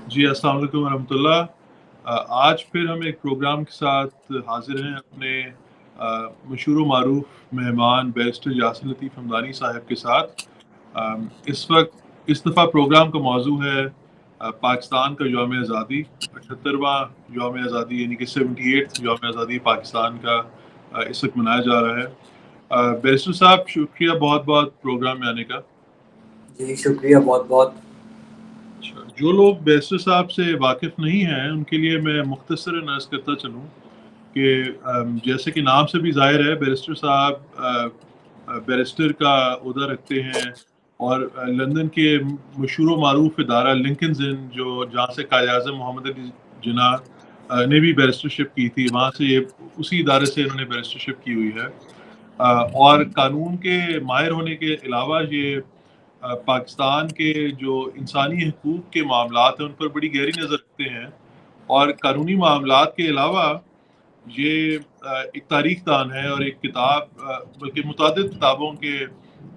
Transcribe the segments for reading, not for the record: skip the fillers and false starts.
جی السلام علیکم ورحمۃ اللہ۔ آج پھر ہم ایک پروگرام کے ساتھ حاضر ہیں اپنے مشہور و معروف مہمان بیرسٹر یاسر لطیف حمدانی صاحب کے ساتھ۔ اس وقت اس دفعہ پروگرام کا موضوع ہے پاکستان کا یوم آزادی، 78واں یوم آزادی، یعنی کہ 78 یوم آزادی پاکستان کا اس وقت منایا جا رہا ہے۔ بیرسٹر صاحب شکریہ بہت بہت پروگرام میں آنے کا۔ جی شکریہ بہت بہت۔ اچھا، جو لوگ بیرسٹر صاحب سے واقف نہیں ہیں ان کے لیے میں مختصراً عرض کرتا چلوں کہ جیسے کہ نام سے بھی ظاہر ہے بیرسٹر صاحب بیرسٹر کا عہدہ رکھتے ہیں، اور لندن کے مشہور و معروف ادارہ لنکنز ان جو جہاں سے قائد اعظم محمد علی جناح نے بھی بیرسٹرشپ کی تھی، وہاں سے اسی ادارے سے انہوں نے بیرسٹرشپ کی ہوئی ہے۔ اور قانون کے ماہر ہونے کے علاوہ یہ پاکستان کے جو انسانی حقوق کے معاملات ہیں ان پر بڑی گہری نظر رکھتے ہیں، اور قانونی معاملات کے علاوہ یہ ایک تاریخ دان ہے اور ایک کتاب بلکہ متعدد کتابوں کے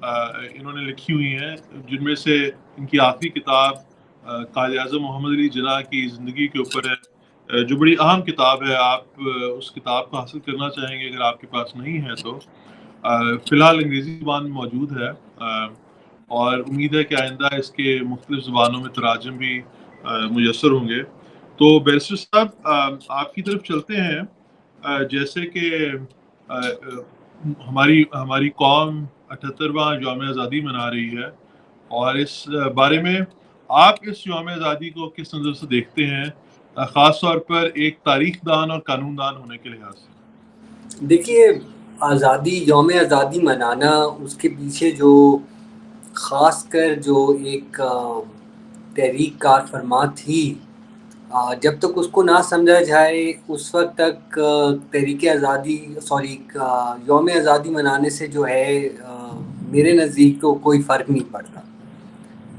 انہوں نے لکھی ہوئی ہیں، جن میں سے ان کی آخری کتاب قائد اعظم محمد علی جناح کی زندگی کے اوپر ہے، جو بڑی اہم کتاب ہے۔ آپ اس کتاب کو حاصل کرنا چاہیں گے اگر آپ کے پاس نہیں ہے تو۔ فی الحال انگریزی زبان میں موجود ہے، اور امید ہے کہ آئندہ اس کے مختلف زبانوں میں تراجم بھی میسر ہوں گے۔ تو بیرسٹر صاحب آپ کی طرف چلتے ہیں۔ جیسے کہ ہماری قوم 78واں یوم آزادی منا رہی ہے، اور اس بارے میں آپ اس یوم آزادی کو کس نظر سے دیکھتے ہیں، خاص طور پر ایک تاریخ دان اور قانون دان ہونے کے لحاظ سے؟ دیکھیے، یوم آزادی منانا، اس کے پیچھے جو خاص کر جو ایک تحریک کار فرما تھی، جب تک اس کو نہ سمجھا جائے اس وقت تک تحریک آزادی یوم آزادی منانے سے جو ہے میرے نزدیک تو کوئی فرق نہیں پڑتا۔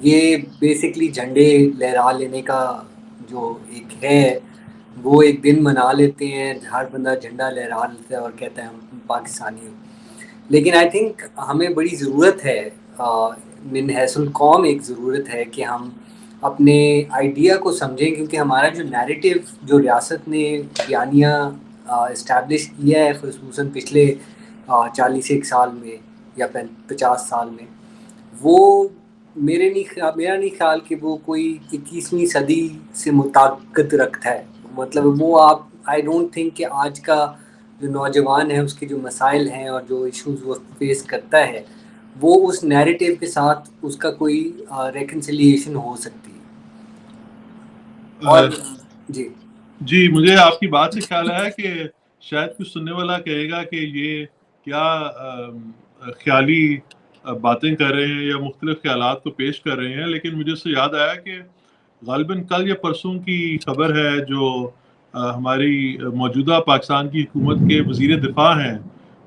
یہ بیسکلی جھنڈے لہرا لینے کا جو ایک ہے، وہ ایک دن منا لیتے ہیں، ہر بندہ جھنڈا لہرا لیتا ہے اور کہتا ہے ہم پاکستانی ہیں۔ لیکن آئی تھنک ہمیں بڑی ضرورت ہے، من حیث القوم ایک ضرورت ہے کہ ہم اپنے آئیڈیا کو سمجھیں، کیونکہ ہمارا جو نیریٹو جو ریاست نے بیانیہ اسٹیبلش کیا ہے، خصوصاً پچھلے 41 سال میں یا 50 سال میں، وہ میرا نہیں خیال کہ وہ کوئی 21ویں صدی سے مطابقت رکھتا ہے۔ مطلب وہ آئی ڈونٹ تھنک کہ آج کا جو نوجوان ہے اس کے جو مسائل ہیں اور جو ایشوز وہ فیس کرتا ہے، وہ اس نیریٹو کے ساتھ اس کا کوئی ریکنسیلیشن ہو سکتی ہے۔ اور جی، مجھے آپ کی بات سے خیال آیا کہ شاید کچھ سننے والا کہے گا کہ یہ کیا خیالی باتیں کر رہے ہیں یا مختلف خیالات کو پیش کر رہے ہیں، لیکن مجھے اس سے یاد آیا کہ غالباً کل یا پرسوں کی خبر ہے جو ہماری موجودہ پاکستان کی حکومت کے وزیر دفاع ہیں،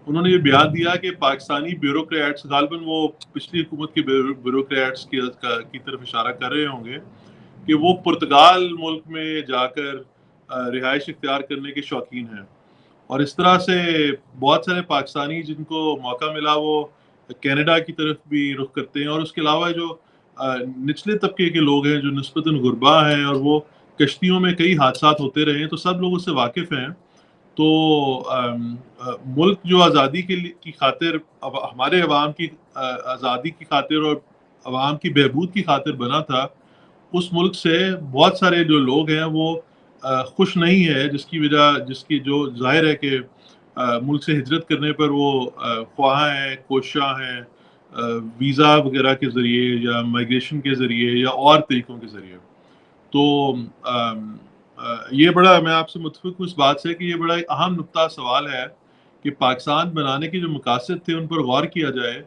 انہوں نے یہ بیان دیا کہ پاکستانی بیوروکریٹس، غالباً وہ پچھلی حکومت کے بیوروکریٹس کی طرف اشارہ کر رہے ہوں گے، کہ وہ پرتگال ملک میں جا کر رہائش اختیار کرنے کے شوقین ہیں، اور اس طرح سے بہت سارے پاکستانی جن کو موقع ملا وہ کینیڈا کی طرف بھی رخ کرتے ہیں، اور اس کے علاوہ جو نچلے طبقے کے لوگ ہیں جو نسبتاً غربا ہیں، اور وہ کشتیوں میں کئی حادثات ہوتے رہے ہیں، تو سب لوگ اس سے واقف ہیں۔ تو ملک جو آزادی کی خاطر، ہمارے عوام کی آزادی کی خاطر اور عوام کی بہبود کی خاطر بنا تھا، اس ملک سے بہت سارے جو لوگ ہیں وہ خوش نہیں ہے، جس کی جو ظاہر ہے کہ ملک سے ہجرت کرنے پر وہ خواہاں ہیں، کوشاں ہیں، ویزا وغیرہ کے ذریعے یا مائیگریشن کے ذریعے یا اور طریقوں کے ذریعے۔ تو یہ بڑا، میں آپ سے متفق ہوں اس بات سے کہ یہ بڑا اہم نقطہ سوال ہے کہ پاکستان بنانے کے جو مقاصد تھے ان پر غور کیا جائے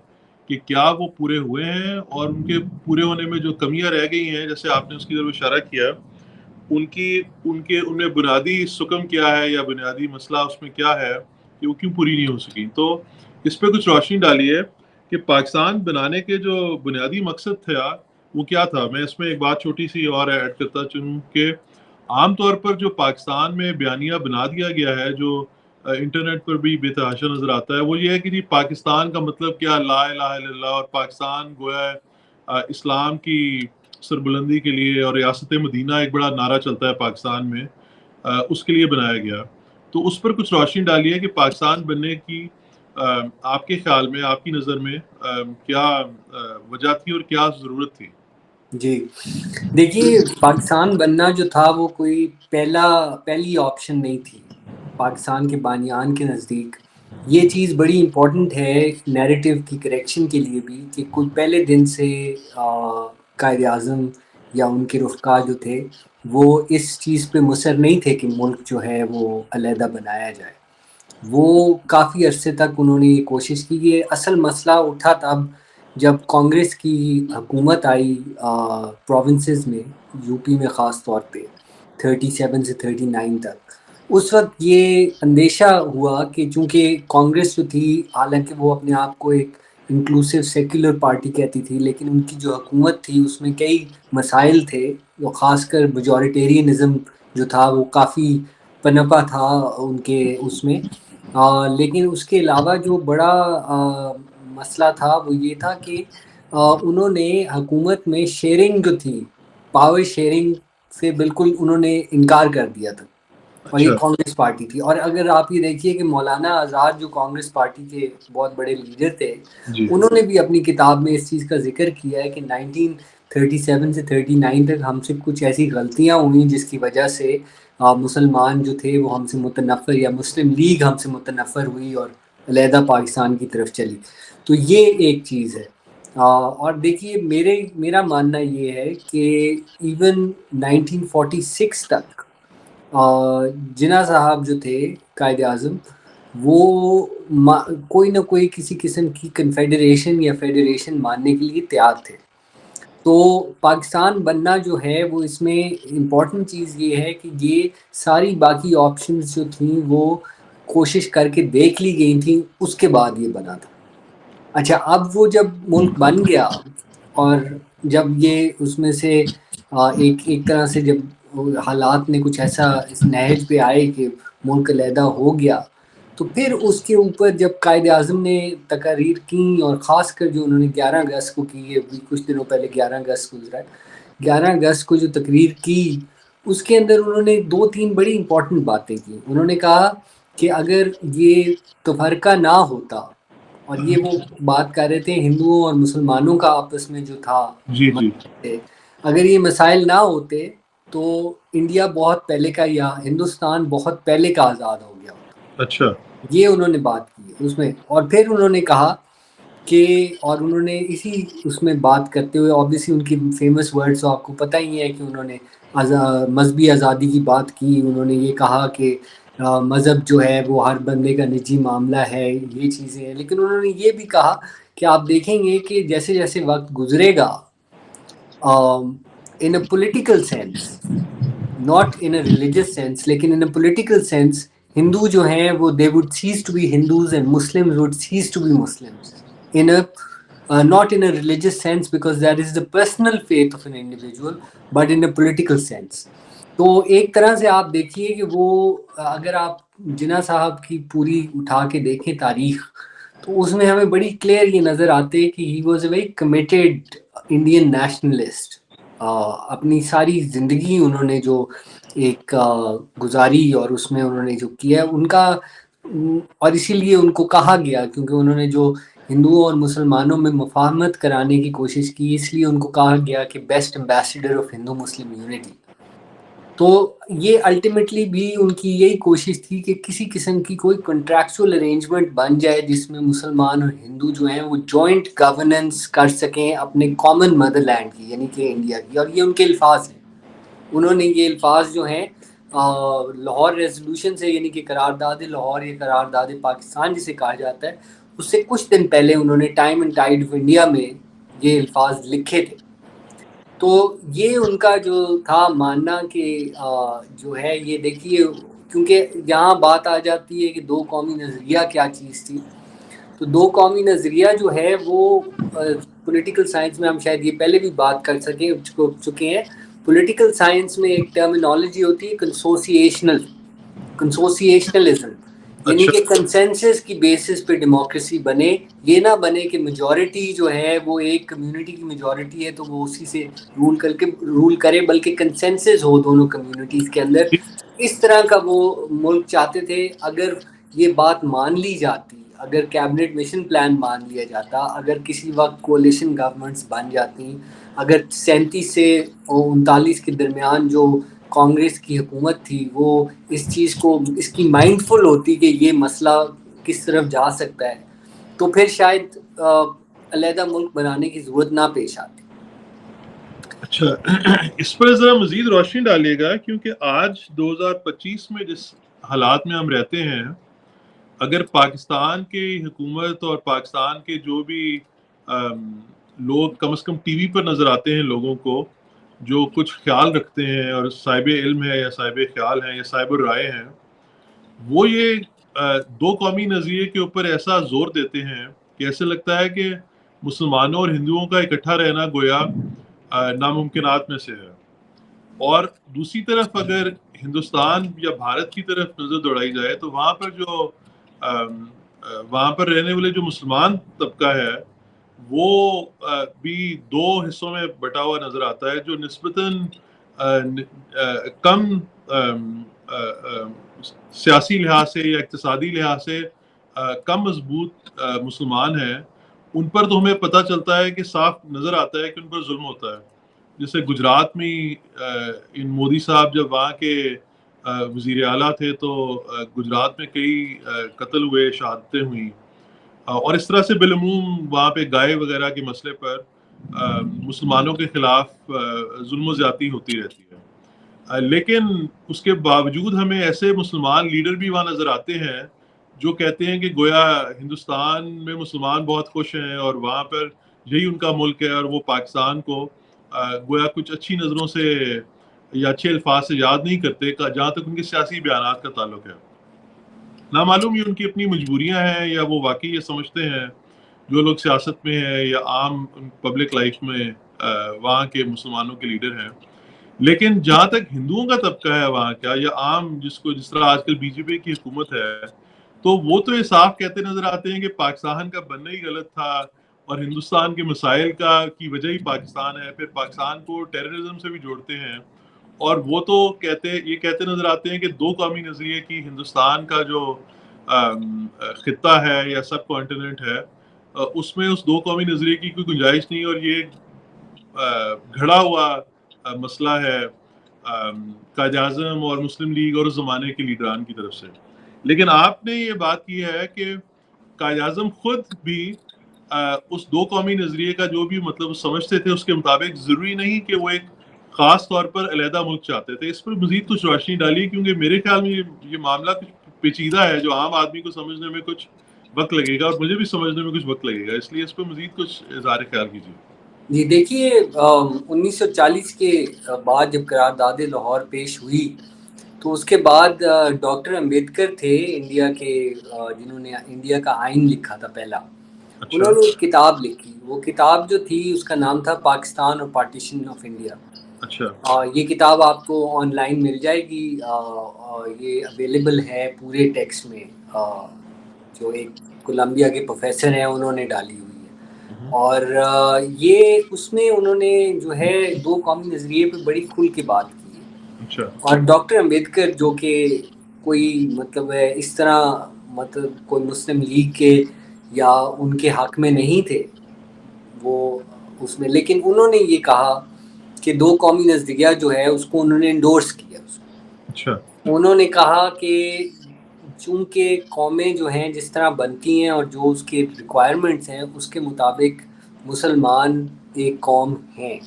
کہ کیا وہ پورے ہوئے ہیں، اور ان کے پورے ہونے میں جو کمیاں رہ گئی ہیں، جیسے آپ نے اس کی طرف اشارہ کیا، ان میں بنیادی سکم کیا ہے یا بنیادی مسئلہ اس میں کیا ہے کہ وہ کیوں پوری نہیں ہو سکی۔ تو اس پہ کچھ روشنی ڈالیے کہ پاکستان بنانے کے جو بنیادی مقصد تھا وہ کیا تھا۔ میں اس میں ایک بات چھوٹی سی اور ایڈ کرتا چلوں کہ عام طور پر جو پاکستان میں بیانیہ بنا دیا گیا ہے، جو انٹرنیٹ پر بھی بے تحاشا نظر آتا ہے، وہ یہ ہے کہ جی پاکستان کا مطلب کیا، لا الہ الا اللہ، اور پاکستان گویا اسلام کی سربلندی کے لیے اور ریاست مدینہ ایک بڑا نعرہ چلتا ہے پاکستان میں، اس کے لیے بنایا گیا. تو اس پر کچھ روشنی ڈالی ہے کہ پاکستان بننے کی آپ کے خیال میں، آپ کی نظر میں کیا وجہ تھی اور کیا ضرورت تھی؟ جی دیکھیے، پاکستان بننا جو تھا وہ کوئی پہلی آپشن نہیں تھی پاکستان کے بانیان کے نزدیک. یہ چیز بڑی امپورٹنٹ ہے نیریٹو کی کریکشن کے لیے بھی، کہ کوئی پہلے دن سے قائد اعظم یا ان کے رفقا جو تھے وہ اس چیز پہ مصر نہیں تھے کہ ملک جو ہے وہ علیحدہ بنایا جائے. وہ کافی عرصے تک انہوں نے یہ کوشش کی. یہ اصل مسئلہ اٹھا تب جب کانگریس کی حکومت آئی پروونسز میں، یو پی میں خاص طور پہ 37 سے 39 تک. اس وقت یہ اندیشہ ہوا کہ چونکہ کانگریس جو تھی، حالانکہ وہ اپنے آپ کو ایک انکلوسیو سیکولر پارٹی کہتی تھی، لیکن ان کی جو حکومت تھی اس میں کئی مسائل تھے، جو خاص کر میجورٹیرینزم جو تھا وہ کافی پنپا تھا ان کے اس میں. لیکن اس کے علاوہ جو بڑا مسئلہ تھا وہ یہ تھا کہ انہوں نے حکومت میں شیئرنگ جو تھی، پاور شیئرنگ سے بالکل انہوں نے انکار کر دیا تھا. اور یہ کانگریس پارٹی تھی. اور اگر آپ یہ دیکھیے کہ مولانا آزاد جو کانگریس پارٹی کے بہت بڑے لیڈر تھے، انہوں نے بھی اپنی کتاب میں اس چیز کا ذکر کیا ہے کہ 1937 سے 39 تک ہم سے کچھ ایسی غلطیاں ہوئیں جس کی وجہ سے مسلمان جو تھے وہ ہم سے متنفر، یا مسلم لیگ ہم سے متنفر ہوئی اور علیحدہ پاکستان کی طرف چلی. تو یہ ایک چیز ہے. اور دیکھیے میرا ماننا یہ ہے کہ ایون 1946 تک جناح صاحب جو تھے قائد اعظم، وہ کوئی نہ کوئی کسی قسم کی کنفیڈریشن یا فیڈریشن ماننے کے لیے تیار تھے. تو پاکستان بننا جو ہے وہ اس میں امپورٹنٹ چیز یہ ہے کہ یہ ساری باقی آپشنز جو تھیں وہ کوشش کر کے دیکھ لی گئی تھیں، اس کے بعد یہ بنا تھا. اچھا، اب وہ جب ملک بن گیا اور جب یہ اس میں سے ایک طرح سے جب حالات نے کچھ ایسا اس نہج پہ آئے کہ ملک علیحدہ ہو گیا، تو پھر اس کے اوپر جب قائد اعظم نے تقاریر کی، اور خاص کر جو انہوں نے 11 اگست کو کی ہے، کچھ دنوں پہلے 11 اگست گزرا ہے، 11 اگست کو جو تقریر کی اس کے اندر انہوں نے 2-3 بڑی امپورٹنٹ باتیں کی. انہوں نے کہا کہ اگر یہ تفرقہ نہ ہوتا، اور یہ وہ بات کر رہے تھے ہندوؤں اور مسلمانوں کا آپس میں جو تھا، اگر یہ مسائل نہ ہوتے تو انڈیا بہت پہلے کا، یا ہندوستان بہت پہلے کا آزاد ہو گیا ہوتا. اچھا، یہ انہوں نے بات کی اس میں. اور پھر انہوں نے کہا کہ، اور انہوں نے اسی اس میں بات کرتے ہوئے، obviously ان کی فیمس ورڈز آپ کو پتہ ہی ہے کہ انہوں نے مذہبی آزادی کی بات کی. انہوں نے یہ کہا کہ مذہب جو ہے وہ ہر بندے کا نجی معاملہ ہے، یہ چیزیں ہیں. لیکن انہوں نے یہ بھی کہا کہ آپ دیکھیں گے کہ جیسے جیسے وقت گزرے گا، in a political sense, not in a religious sense, لیکن in a political sense، ہندو جو ہیں وہ they would cease to be Hindus and Muslims would cease to be Muslims, in a not in a religious sense because that is the personal faith of an individual, but in a political sense. تو ایک طرح سے آپ دیکھیے کہ وہ اگر آپ جناح صاحب کی پوری اٹھا کے دیکھیں تاریخ، تو اس میں ہمیں بڑی کلیئر یہ نظر آتے کہ he was a very committed Indian nationalist. اپنی ساری زندگی انہوں نے جو ایک گزاری اور اس میں انہوں نے جو کیا ان کا، اور اسی لیے ان کو کہا گیا کیونکہ انہوں نے جو ہندوؤں اور مسلمانوں میں مفاہمت کرانے کی کوشش کی، اس لیے ان کو کہا گیا کہ best ambassador of Hindu Muslim unity. تو یہ الٹیمیٹلی بھی ان کی یہی کوشش تھی کہ کسی قسم کی کوئی کنٹریکچوئل ارینجمنٹ بن جائے جس میں مسلمان اور ہندو جو ہیں وہ جوائنٹ گورننس کر سکیں اپنے کامن مدر لینڈ کی، یعنی کہ انڈیا کی. اور یہ ان کے الفاظ ہیں. انہوں نے یہ الفاظ جو ہیں لاہور ریزولوشن سے، یعنی کہ قرارداد لاہور یا قرارداد پاکستان جسے کہا جاتا ہے، اس سے کچھ دن پہلے انہوں نے time and tied of India میں یہ الفاظ لکھے تھے. تو یہ ان کا جو تھا ماننا کہ جو ہے یہ دیکھیے، کیونکہ یہاں بات آ جاتی ہے کہ دو قومی نظریہ کیا چیز تھی. تو دو قومی نظریہ جو ہے وہ پولیٹیکل سائنس میں ہم شاید یہ پہلے بھی بات کر چکے ہیں. پولیٹیکل سائنس میں ایک ٹرمینالوجی ہوتی ہے کنسوسیشنلزم، یعنی کہ کنسنسس کی بیسس پہ ڈیموکریسی بنے، یہ نہ بنے کہ میجورٹی جو ہے وہ ایک کمیونٹی کی میجورٹی ہے تو وہ اسی سے رول کرے، بلکہ کنسنسس ہو دونوں کمیونٹیز کے اندر. اس طرح کا وہ ملک چاہتے تھے. اگر یہ بات مان لی جاتی، اگر کیبنٹ مشن پلان مان لیا جاتا، اگر کسی وقت کولیشن گورنمنٹس بن جاتی، اگر 37 سے 39 کے درمیان جو کانگریس کی حکومت تھی وہ اس چیز کو، اس کی مائنڈ فل ہوتی کہ یہ مسئلہ کس طرف جا سکتا ہے، تو پھر شاید علیحدہ ملک بنانے کی ضرورت نہ پیش آتی. اچھا، اس پر ذرا مزید روشنی ڈالیے گا، کیونکہ آج 2025 میں جس حالات میں ہم رہتے ہیں، اگر پاکستان کی حکومت اور پاکستان کے جو بھی لوگ کم از کم ٹی وی پر نظر آتے ہیں، لوگوں کو جو کچھ خیال رکھتے ہیں اور صاحب علم ہے یا صاحب خیال ہیں یا صاحب الرائے ہیں، وہ یہ دو قومی نظریے کے اوپر ایسا زور دیتے ہیں کہ ایسے لگتا ہے کہ مسلمانوں اور ہندوؤں کا اکٹھا رہنا گویا ناممکنات میں سے ہے. اور دوسری طرف اگر ہندوستان یا بھارت کی طرف نظر دوڑائی جائے تو وہاں پر جو وہاں پر رہنے والے جو مسلمان طبقہ ہے وہ بھی دو حصوں میں بٹا ہوا نظر آتا ہے، جو نسبتاً کم سیاسی لحاظ سے یا اقتصادی لحاظ سے کم مضبوط مسلمان ہیں. ان پر تو ہمیں پتہ چلتا ہے کہ صاف نظر آتا ہے کہ ان پر ظلم ہوتا ہے. جیسے گجرات میں ان مودی صاحب جب وہاں کے وزیر اعلیٰ تھے تو گجرات میں کئی قتل ہوئے، شہادتیں ہوئیں، اور اس طرح سے بالعموم وہاں پہ گائے وغیرہ کے مسئلے پر مسلمانوں کے خلاف ظلم و زیادتی ہوتی رہتی ہے. لیکن اس کے باوجود ہمیں ایسے مسلمان لیڈر بھی وہاں نظر آتے ہیں جو کہتے ہیں کہ گویا ہندوستان میں مسلمان بہت خوش ہیں اور وہاں پر یہی ان کا ملک ہے، اور وہ پاکستان کو گویا کچھ اچھی نظروں سے یا اچھے الفاظ سے یاد نہیں کرتے جہاں تک ان کے سیاسی بیانات کا تعلق ہے. نامعلوم یہ ان کی اپنی مجبوریاں ہیں یا وہ واقعی یہ سمجھتے ہیں جو لوگ سیاست میں ہیں یا عام پبلک لائف میں وہاں کے مسلمانوں کے لیڈر ہیں. لیکن جہاں تک ہندوؤں کا طبقہ ہے وہاں کا، یا عام جس طرح آج کل بی جے پی کی حکومت ہے، تو وہ تو یہ صاف کہتے نظر آتے ہیں کہ پاکستان کا بننا ہی غلط تھا اور ہندوستان کے مسائل کی وجہ ہی پاکستان ہے. پھر پاکستان کو ٹیررزم سے بھی جوڑتے ہیں، اور وہ تو یہ کہتے نظر آتے ہیں کہ دو قومی نظریے کی ہندوستان کا جو خطہ ہے یا سب کانٹیننٹ ہے، اس میں اس دو قومی نظریے کی کوئی گنجائش نہیں، اور یہ گھڑا ہوا مسئلہ ہے قائد اعظم اور مسلم لیگ اور اس زمانے کے لیڈران کی طرف سے. لیکن آپ نے یہ بات کی ہے کہ قائد اعظم خود بھی اس دو قومی نظریے کا جو بھی مطلب سمجھتے تھے اس کے مطابق ضروری نہیں کہ وہ ایک خاص طور پر علیحدہ ملک چاہتے تھے. اس پر مزید کچھ روشنی ڈالیے، کیونکہ میرے خیال میں یہ معاملہ کچھ پیچیدہ ہے جو عام آدمی کو سمجھنے میں کچھ وقت لگے گا اور مجھے بھی سمجھنے میں کچھ وقت لگے گا، اس لیے اس پر مزید کچھ اظہار خیال کیجیے. جی دیکھیے، 1940 کے بعد جب قرارداد لاہور پیش ہوئی تو اس کے بعد ڈاکٹر امبیڈکر تھے انڈیا کے، جنہوں نے انڈیا کا آئین لکھا تھا پہلا. انہوں نے ایک کتاب لکھی، وہ کتاب جو تھی اس کا نام تھا پاکستان اور پارٹیشن آف انڈیا. یہ کتاب آپ کو آن لائن مل جائے گی، یہ اویلیبل ہے پورے ٹیکسٹ میں، جو ایک کولمبیا کے پروفیسر ہیں انہوں نے ڈالی ہوئی ہے. اور یہ اس میں انہوں نے جو ہے دو قومی نظریے پہ بڑی کھل کے بات کی ہے. اور ڈاکٹر امبیڈکر جو کہ کوئی مطلب ہے اس طرح مطلب کوئی مسلم لیگ کے یا ان کے حق میں نہیں تھے وہ اس میں، لیکن انہوں نے یہ کہا کہ دو قومی نظریہ جو ہے اس کو انہوں نے انڈورس کیا. انہوں نے کہا کہ چونکہ قومیں جو ہیں جس طرح بنتی ہیں اور جو اس کے ریکوائرمنٹس ہیں اس کے مطابق مسلمان ایک قوم ہیں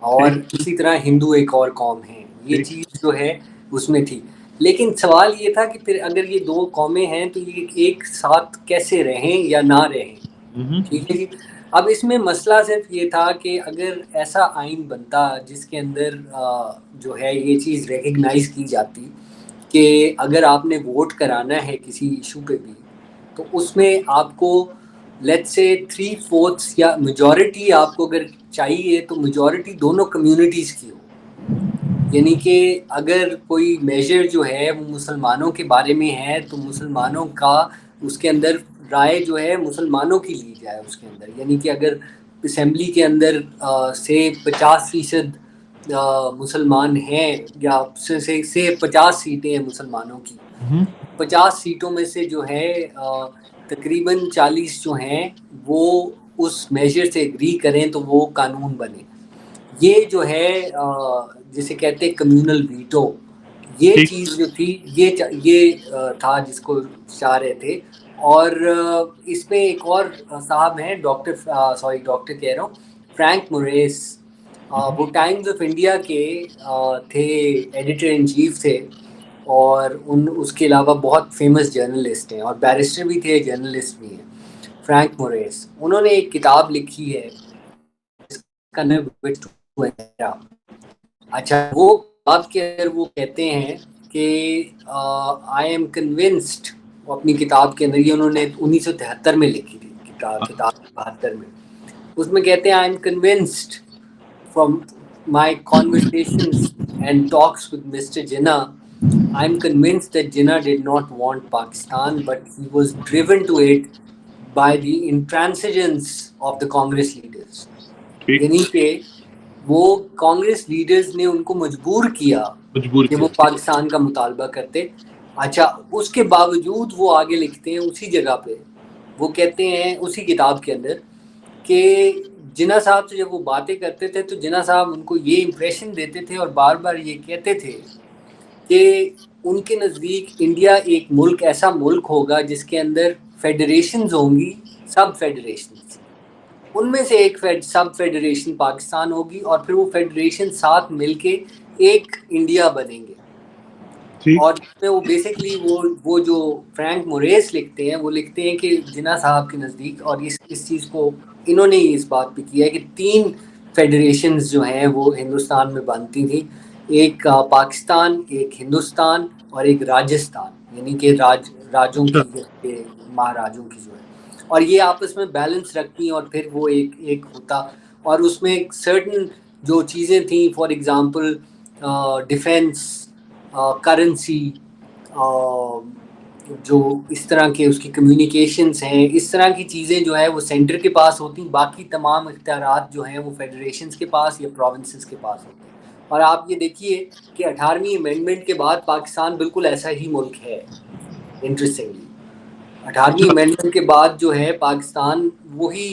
اور اسی طرح ہندو ایک اور قوم ہیں، یہ چیز جو ہے اس میں تھی. لیکن سوال یہ تھا کہ پھر اگر یہ دو قومیں ہیں تو یہ ایک ساتھ کیسے رہیں یا نہ رہیں. ٹھیک ہے جی. اب اس میں مسئلہ صرف یہ تھا کہ اگر ایسا آئین بنتا جس کے اندر جو ہے یہ چیز ریکگنائز کی جاتی کہ اگر آپ نے ووٹ کرانا ہے کسی ایشو پہ بھی تو اس میں آپ کو لیٹس سے 3/4 یا میجورٹی آپ کو اگر چاہیے تو میجورٹی دونوں کمیونٹیز کی ہو. یعنی کہ اگر کوئی میجر جو ہے وہ مسلمانوں کے بارے میں ہے تو مسلمانوں کا اس کے اندر رائے جو ہے مسلمانوں کی لی جائے اس کے اندر. یعنی کہ اگر اسمبلی کے اندر سے 50% مسلمان ہیں یا سے 50 سیٹیں ہیں مسلمانوں کی, 50 سیٹوں میں سے جو ہے تقریباً 40 جو ہیں وہ اس میجر سے اگری کریں تو وہ قانون بنے. یہ جو ہے جسے کہتے ہیں کمیونل ویٹو, یہ چیز جو تھی یہ تھا جس کو چاہ رہے تھے. اور اس میں ایک اور صاحب ہیں ڈاکٹر کہہ رہا ہوں, فرینک موریس, وہ ٹائمز آف انڈیا کے تھے, ایڈیٹر ان چیف تھے, اور اس کے علاوہ بہت فیمس جرنلسٹ ہیں اور بیرسٹر بھی تھے, جرنلسٹ بھی ہیں, فرینک موریس. انہوں نے ایک کتاب لکھی ہے جس کا نام اچھا, وہ بات کے اندر وہ کہتے ہیں کہ آئی ایم کنونسڈ, وہ اپنی کتاب کے اندر, یہ انہوں نے 1973 میں لکھی تھی کتاب 72 میں, اس میں کہتے ہیں I am convinced from my conversations and talks with Mr. Jinnah, I am convinced that Jinnah did not want Pakistan, but he was driven to it by the intransigence of the Congress leaders. یعنی کہ وہ Congress leaders نے ان کو مجبور کیا کہ وہ پاکستان کا مطالبہ کرتے. اچھا, اس کے باوجود وہ آگے لکھتے ہیں اسی جگہ پہ, وہ کہتے ہیں اسی کتاب کے اندر کہ جناح صاحب سے جب وہ باتیں کرتے تھے تو جناح صاحب ان کو یہ امپریشن دیتے تھے اور بار بار یہ کہتے تھے کہ ان کے نزدیک انڈیا ایک ملک, ایسا ملک ہوگا جس کے اندر فیڈریشنز ہوں گی, سب فیڈریشنز, ان میں سے ایک سب فیڈریشن پاکستان ہوگی, اور پھر وہ فیڈریشن ساتھ مل کے ایک انڈیا بنیں گے. اور وہ بیسکلی وہ جو فرینک موریس لکھتے ہیں وہ لکھتے ہیں کہ جناح صاحب کے نزدیک, اور اس چیز کو انہوں نے اس بات پہ کیا ہے کہ 3 فیڈریشنز جو ہیں وہ ہندوستان میں بنتی تھیں, ایک پاکستان, ایک ہندوستان اور ایک راجستھان, یعنی کہ راجوں کی, مہاراجوں کی جو ہے, اور یہ آپس میں بیلنس رکھتی اور پھر وہ ایک ہوتا. اور اس میں سرٹن جو چیزیں تھیں, فار ایگزامپل ڈیفینس, کرنسی, جو اس طرح کے اس کی کمیونیکیشنز ہیں, اس طرح کی چیزیں جو ہے وہ سینٹر کے پاس ہوتی, باقی تمام اختیارات جو ہیں وہ فیڈریشنز کے پاس یا پروونسز کے پاس ہوتے ہیں. اور آپ یہ دیکھیے کہ 18ویں امینڈمنٹ کے بعد پاکستان بالکل ایسا ہی ملک ہے. انٹرسٹنگلی 18ویں امینڈمنٹ کے بعد جو ہے پاکستان وہی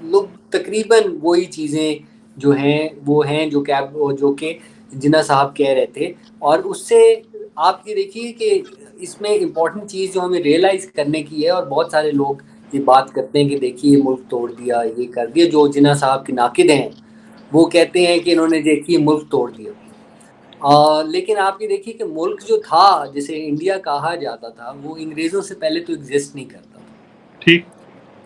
لوگ تقریباً وہی چیزیں جو ہیں وہ ہیں جو کہ جناح صاحب کہہ رہے تھے. اور اس سے آپ یہ دیکھیے کہ اس میں امپورٹنٹ چیز جو ہمیں ریئلائز کرنے کی ہے, اور بہت سارے لوگ یہ بات کرتے ہیں کہ دیکھیے یہ ملک توڑ دیا, یہ کر دیا, جو جناح صاحب کے ناقد ہیں وہ کہتے ہیں کہ انہوں نے دیکھیے ملک توڑ دیا. لیکن آپ یہ دیکھیے کہ ملک جو تھا جسے انڈیا کہا جاتا تھا وہ انگریزوں سے پہلے تو ایگزسٹ نہیں کرتا تھا. ٹھیک,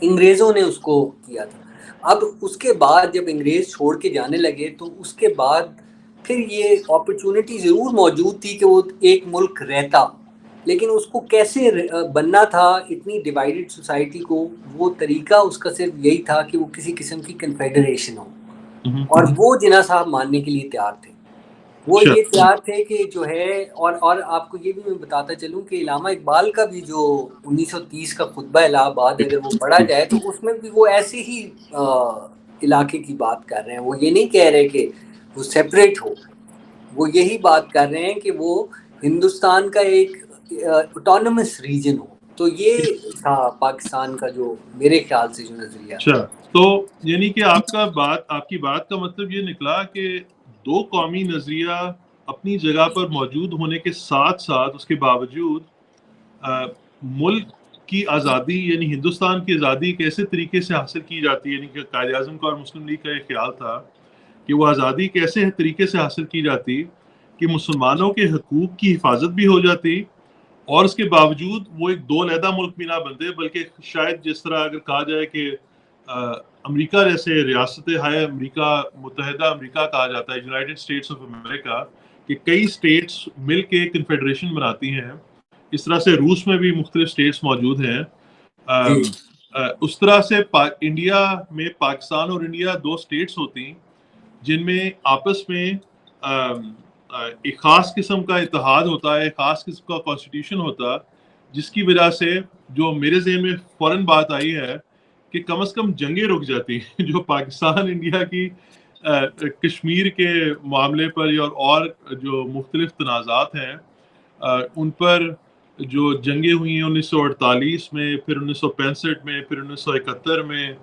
انگریزوں نے اس کو کیا تھا. اب اس کے بعد جب انگریز چھوڑ کے جانے لگے تو اس کے بعد پھر یہ اپرچونٹی ضرور موجود تھی کہ وہ ایک ملک رہتا, لیکن اس کو کیسے بننا تھا اتنی ڈیوائیڈڈ سوسائٹی کو, وہ طریقہ اس کا صرف یہی تھا کہ وہ کسی قسم کی کنفیڈریشن ہو, اور وہ جناح صاحب ماننے کے لیے تیار تھے. وہ یہ تیار تھے کہ جو ہے, اور آپ کو یہ بھی میں بتاتا چلوں کہ علامہ اقبال کا بھی جو 1930 کا خطبہ الہ آباد اگر وہ پڑھا جائے تو اس میں بھی وہ ایسے ہی علاقے کی بات کر رہے ہیں. وہ یہ نہیں کہہ رہے کہ وہ سیپریٹ ہو, وہ یہی بات کر رہے ہیں کہ وہ ہندوستان کا ایک آٹونومس ریجن ہو. تو یہ تھا پاکستان کا جو میرے خیال سے جو نظریہ. اچھا, تو یعنی کہ آپ کی بات کا مطلب یہ نکلا کہ 2 قومی نظریہ اپنی جگہ پر موجود ہونے کے ساتھ ساتھ اس کے باوجود ملک کی آزادی یعنی ہندوستان کی آزادی کیسے طریقے سے حاصل کی جاتی ہے, یعنی کہ قائد اعظم کا اور مسلم لیگ کا یہ خیال تھا کہ وہ آزادی کیسے طریقے سے حاصل کی جاتی کہ مسلمانوں کے حقوق کی حفاظت بھی ہو جاتی, اور اس کے باوجود وہ ایک 2 علیحدہ ملک بھی نہ بنتے, بلکہ شاید جس طرح اگر کہا جائے کہ امریکہ جیسے ریاست ہائے امریکہ, متحدہ امریکہ کہا جاتا ہے, یونائٹڈ اسٹیٹس آف امریکہ, کہ کئی اسٹیٹس مل کے کنفیڈریشن بناتی ہیں. اس طرح سے روس میں بھی مختلف اسٹیٹس موجود ہیں. اس طرح سے انڈیا میں پاکستان اور انڈیا 2 اسٹیٹس ہوتی جن میں آپس میں ایک خاص قسم کا اتحاد ہوتا ہے، ایک خاص قسم کا کانسٹیٹیوشن ہوتا ہے، جس کی وجہ سے جو میرے ذہن میں فوراً بات آئی ہے کہ کم از کم جنگیں رک جاتی ہیں جو پاکستان انڈیا کی کشمیر کے معاملے پر اور جو مختلف تنازعات ہیں ان پر جو جنگیں ہوئی ہیں 1948 میں، پھر 1965 میں، پھر 1971 میں،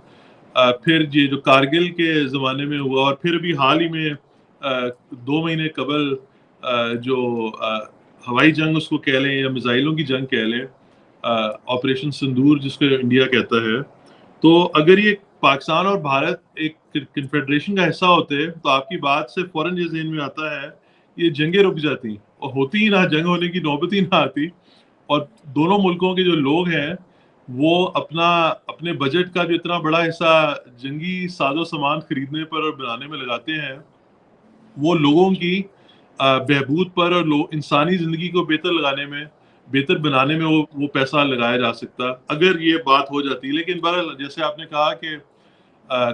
پھر یہ جو کارگل کے زمانے میں ہوا، اور پھر بھی حال ہی میں 2 مہینے قبل جو ہوائی جنگ اس کو کہہ لیں یا میزائلوں کی جنگ کہہ لیں، آپریشن سندور جس کو انڈیا کہتا ہے. تو اگر یہ پاکستان اور بھارت ایک کنفیڈریشن کا حصہ ہوتے تو آپ کی بات سے فوراً یہ ذہن میں آتا ہے یہ جنگیں رک جاتی اور ہوتی ہی نہ، جنگ ہونے کی نوبت ہی نہ آتی، اور دونوں ملکوں کے جو لوگ ہیں وہ اپنے بجٹ کا جو اتنا بڑا حصہ جنگی ساز و سامان خریدنے پر اور بنانے میں لگاتے ہیں، وہ لوگوں کی بہبود پر اور انسانی زندگی کو بہتر بنانے میں وہ پیسہ لگایا جا سکتا اگر یہ بات ہو جاتی. لیکن بہرحال جیسے آپ نے کہا کہ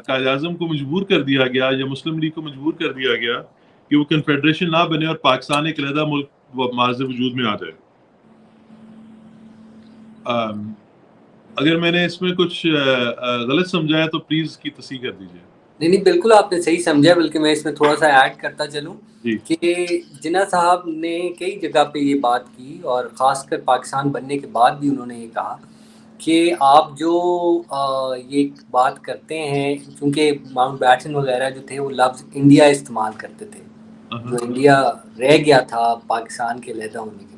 قائد اعظم کو مجبور کر دیا گیا یا مسلم لیگ کو مجبور کر دیا گیا کہ وہ کنفیڈریشن نہ بنے اور پاکستان ایک علیحدہ ملک معاذ وجود میں آ جائے. اگر میں نے اس میں کچھ غلط سمجھا ہے تو پلیز کی تصحیح کر دیجیے. نہیں بالکل آپ نے صحیح سمجھا، بلکہ میں اس میں تھوڑا سا ایڈ کرتا چلوں کہ جناح صاحب نے کئی جگہ پہ یہ بات کی، اور خاص کر پاکستان بننے کے بعد بھی انہوں نے یہ کہا کہ آپ جو یہ بات کرتے ہیں، چونکہ ماؤنٹ بیٹن وغیرہ جو تھے وہ لفظ انڈیا استعمال کرتے تھے، جو انڈیا رہ گیا تھا پاکستان کے علیحدہ ہونے کے بعد.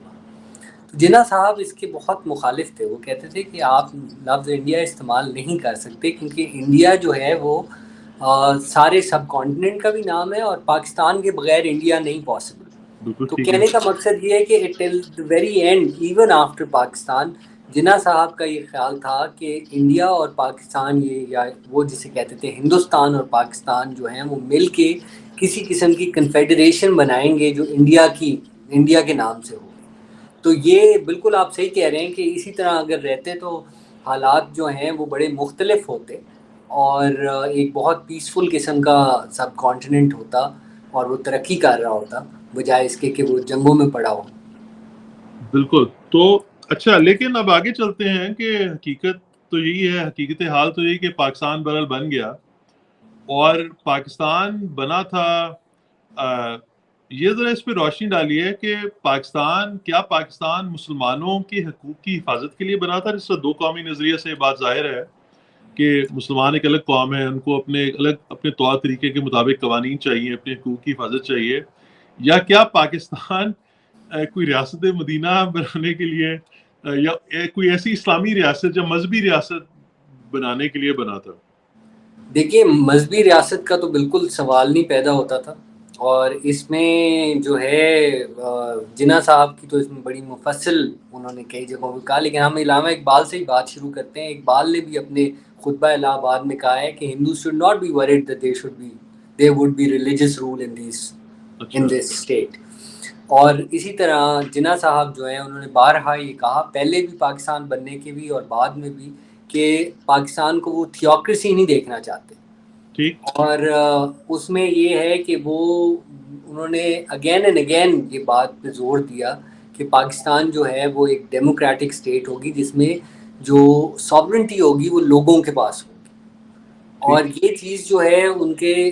جناح صاحب اس کے بہت مخالف تھے. وہ کہتے تھے کہ آپ لفظ انڈیا استعمال نہیں کر سکتے، کیونکہ انڈیا جو ہے وہ سارے سب کانٹیننٹ کا بھی نام ہے، اور پاکستان کے بغیر انڈیا نہیں پاسبل. تو کہنے کا مقصد یہ ہے کہ till the very end even after Pakistan, Jinnah صاحب کا یہ خیال تھا کہ انڈیا اور پاکستان، یہ یا وہ جسے کہتے تھے ہندوستان اور پاکستان جو ہیں وہ مل کے کسی قسم کی کنفیڈریشن بنائیں گے جو انڈیا کے نام سے ہو. تو یہ بالکل آپ صحیح کہہ رہے ہیں کہ اسی طرح اگر رہتے تو حالات جو ہیں وہ بڑے مختلف ہوتے، اور ایک بہت پیسفل قسم کا سب کانٹیننٹ ہوتا، اور وہ ترقی کر رہا ہوتا بجائے اس کے کہ وہ جنگوں میں پڑا ہو. بالکل. تو اچھا، لیکن اب آگے چلتے ہیں کہ حقیقت تو یہی ہے، حقیقت حال تو یہی کہ پاکستان بہرحال بن گیا، اور پاکستان بنا تھا. یہ ذرا اس پہ روشنی ڈالیے کہ پاکستان مسلمانوں کے حقوق کی حفاظت کے لیے بنا تھا، جس طرح دو قومی نظریے سے بات ظاہر ہے کہ مسلمان ایک الگ قوم ہے، ان کو اپنے طور طریقے کے مطابق قوانین چاہیے، اپنے حقوق کی حفاظت چاہیے، یا کیا پاکستان کوئی ریاست مدینہ بنانے کے لیے یا کوئی ایسی اسلامی ریاست یا مذہبی ریاست بنانے کے لیے بنا تھا؟ دیکھیے، مذہبی ریاست کا تو بالکل سوال نہیں پیدا ہوتا تھا، اور اس میں جو ہے جناح صاحب کی تو اس میں بڑی مفصل انہوں نے کئی جگہوں پہ کہا. لیکن ہم علامہ اقبال سے ہی بات شروع کرتے ہیں. اقبال نے بھی اپنے خطبہ الہ آباد میں کہا ہے کہ Hindus should not be worried that there would be religious rule in this state. اور اسی طرح جناح صاحب جو ہیں انہوں نے بارہا یہ کہا، پہلے بھی پاکستان بننے کے بھی اور بعد میں بھی، کہ پاکستان کو وہ تھیوکریسی نہیں دیکھنا چاہتے. اور اس میں یہ ہے کہ انہوں نے اگین اینڈ اگین یہ بات پہ زور دیا کہ پاکستان جو ہے وہ ایک ڈیموکریٹک اسٹیٹ ہوگی، جس میں جو ساورنٹی ہوگی وہ لوگوں کے پاس ہوگی. اور یہ چیز جو ہے ان کے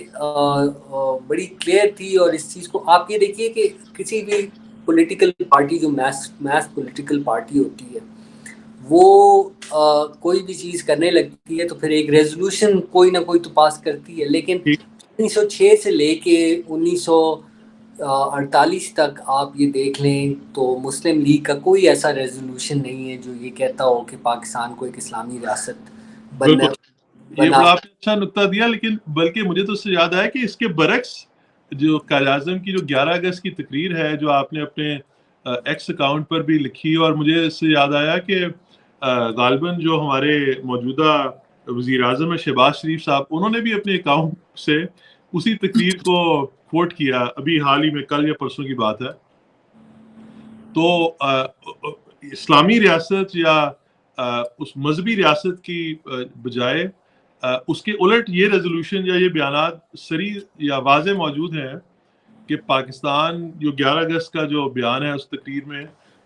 بڑی کلیئر تھی. اور اس چیز کو آپ یہ دیکھیے کہ کسی بھی پولیٹیکل پارٹی جو میس پولیٹیکل پارٹی ہوتی ہے، وہ کوئی بھی چیز کرنے لگتی ہے تو پھر ایک ریزولوشن کوئی نہ کوئی تو پاس کرتی ہے. لیکن 1906 سے لے کے 1948 تک آپ یہ دیکھ لیں تو مسلم لیگ کا کوئی ایسا ریزولوشن نہیں ہے جو یہ کہتا ہو کہ پاکستان کو ایک اسلامی ریاست بننا. یہ بڑا آپ نے اچھا نکتہ دیا، لیکن بلکہ مجھے تو اس سے یاد آیا کہ اس کے برعکس جو قائد اعظم کی جو 11 اگست کی تقریر ہے جو آپ نے اپنے ایکس اکاؤنٹ پر بھی لکھی، اور مجھے اس سے یاد آیا کہ غالباً جو ہمارے موجودہ وزیر اعظم شہباز شریف صاحب، انہوں نے بھی اپنے اکاؤنٹ سے اسی تقریر کو کوٹ کیا، ابھی حال ہی میں کل یا پرسوں کی بات ہے. تو اسلامی ریاست یا اس مذہبی ریاست کی بجائے اس کے الٹ یہ ریزولوشن یا یہ بیانات صریح یا واضح موجود ہیں کہ پاکستان جو 11 اگست کا جو بیان ہے اس تقریر میں،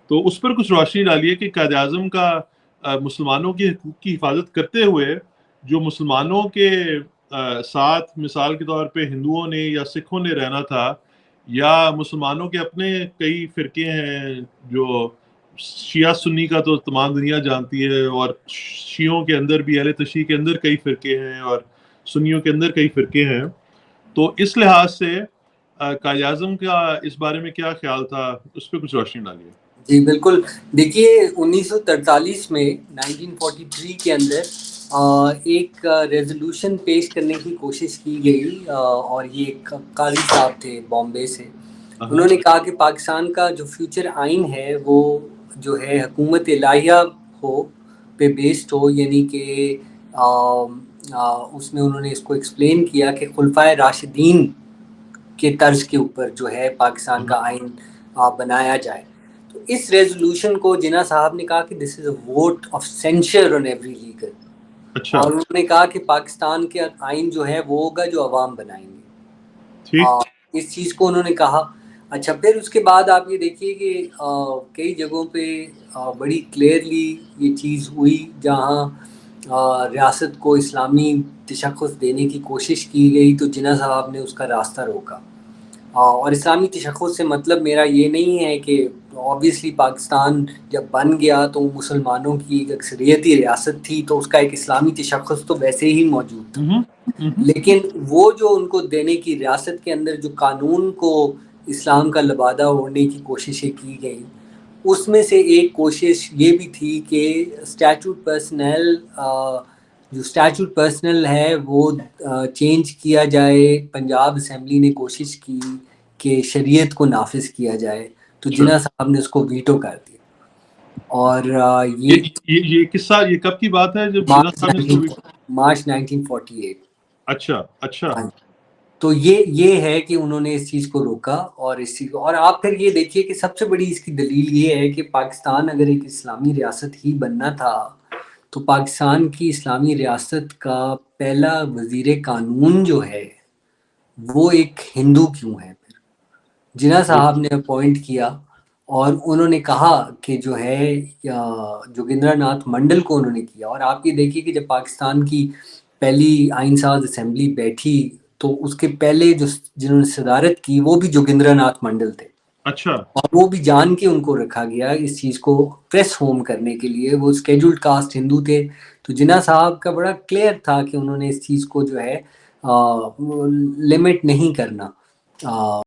تو اس پر کچھ روشنی ڈالیے کہ قائد اعظم کا مسلمانوں کے حقوق کی حفاظت کرتے ہوئے جو مسلمانوں کے ساتھ مثال کے طور پہ ہندوؤں نے یا سکھوں نے رہنا تھا، یا مسلمانوں کے اپنے کئی فرقے ہیں، جو شیعہ سنی کا تو تمام دنیا جانتی ہے، اور شیعوں کے اندر بھی اہل تشیع کے اندر کئی فرقے ہیں اور سنیوں کے اندر کئی فرقے ہیں، تو اس لحاظ سے قائد اعظم کا اس بارے میں کیا خیال تھا، اس پہ کچھ روشنی ڈالیے۔ جی بالکل، دیکھیے 1943 میں 1943 کے اندر ایک ریزولوشن پیش کرنے کی کوشش کی گئی، اور یہ ایک قاضی صاحب تھے بامبے سے، انہوں نے کہا کہ پاکستان کا جو فیوچر آئین ہے وہ جو ہے حکومت الہیہ پہ بیسڈ ہو، یعنی کہ اس میں انہوں نے اس کو ایکسپلین کیا کہ خلفائے راشدین کے طرز کے اوپر جو ہے پاکستان کا آئین بنایا جائے۔ تو اس ریزولوشن کو جناح صاحب نے کہا کہ this is a vote of censure on every legal, اور انہوں نے کہا کہ پاکستان کے آئین جو ہے وہ ہوگا جو عوام بنائیں گے، اس چیز کو انہوں نے کہا۔ اچھا، پھر اس کے بعد آپ یہ دیکھیے کہ کئی جگہوں پہ بڑی کلیئرلی یہ چیز ہوئی جہاں ریاست کو اسلامی تشخص دینے کی کوشش کی گئی، تو جناح صاحب نے اس کا راستہ روکا۔ اور اسلامی تشخص سے مطلب میرا یہ نہیں ہے کہ آبویسلی پاکستان جب بن گیا تو مسلمانوں کی ایک اکثریتی ریاست تھی، تو اس کا ایک اسلامی تشخص تو ویسے ہی موجود تھا، لیکن وہ جو ان کو دینے کی ریاست کے اندر جو قانون کو اسلام کا لبادہ اوڑھنے کی کوششیں کی گئیں، اس میں سے ایک کوشش یہ بھی تھی کہ اسٹیچوٹ پرسنل جو اسٹیچوٹ پرسنل ہے وہ چینج کیا جائے۔ پنجاب اسمبلی نے کوشش کی کہ شریعت کو نافذ کیا جائے، تو جناح صاحب نے اس کو ویٹو کر دیا۔ اور یہ قصہ یہ کب کی بات ہے جب جناح صاحب نے مارچ 1948؟ اچھا تو یہ ہے کہ انہوں نے اس چیز کو روکا، اور اس چیز کو، اور آپ پھر یہ دیکھیے کہ سب سے بڑی اس کی دلیل یہ ہے کہ پاکستان اگر ایک اسلامی ریاست ہی بننا تھا تو پاکستان کی اسلامی ریاست کا پہلا وزیر قانون جو ہے وہ ایک ہندو کیوں ہے؟ پھر جناح صاحب نے اپوائنٹ کیا، اور انہوں نے کہا کہ جو ہے جوگندر ناتھ منڈل کو انہوں نے کیا۔ اور آپ یہ دیکھیے کہ جب پاکستان کی پہلی آئین ساز اسمبلی بیٹھی تو اس کے پہلے جنہوں نے صدارت کی وہ بھی جوگندر ناتھ منڈل تھے، اور وہ بھی جان کے ان کو رکھا گیا اس چیز کو پریس ہوم کرنے کے لیے، وہ اسکیڈولڈ کاسٹ ہندو تھے۔ تو جناح صاحب کا بڑا کلیئر تھا کہ انہوں نے اس چیز کو جو ہے لمٹ نہیں کرنا۔